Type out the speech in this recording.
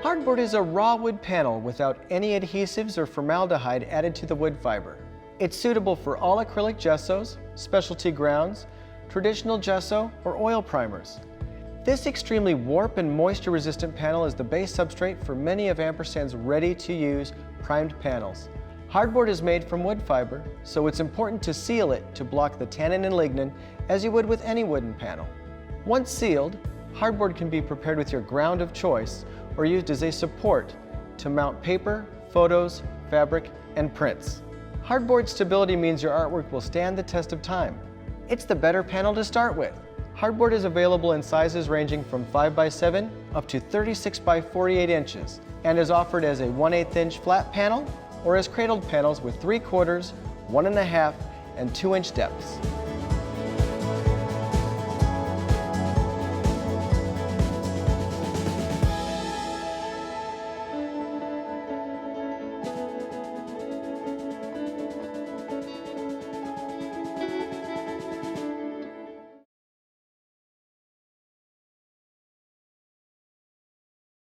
Hardboard is a raw wood panel without any adhesives or formaldehyde added to the wood fiber. It's suitable for all acrylic gessos, specialty grounds, traditional gesso, or oil primers. This extremely warp and moisture-resistant panel is the base substrate for many of Ampersand's ready-to-use primed panels. Hardboard is made from wood fiber, so it's important to seal it to block the tannin and lignin as you would with any wooden panel. Once sealed, hardboard can be prepared with your ground of choice or used as a support to mount paper, photos, fabric, and prints. Hardboard stability means your artwork will stand the test of time. It's the better panel to start with. Hardboard is available in sizes ranging from 5x7 up to 36x48 inches and is offered as a 1/8 inch flat panel or as cradled panels with 3/4, 1.5, and 2 inch depths.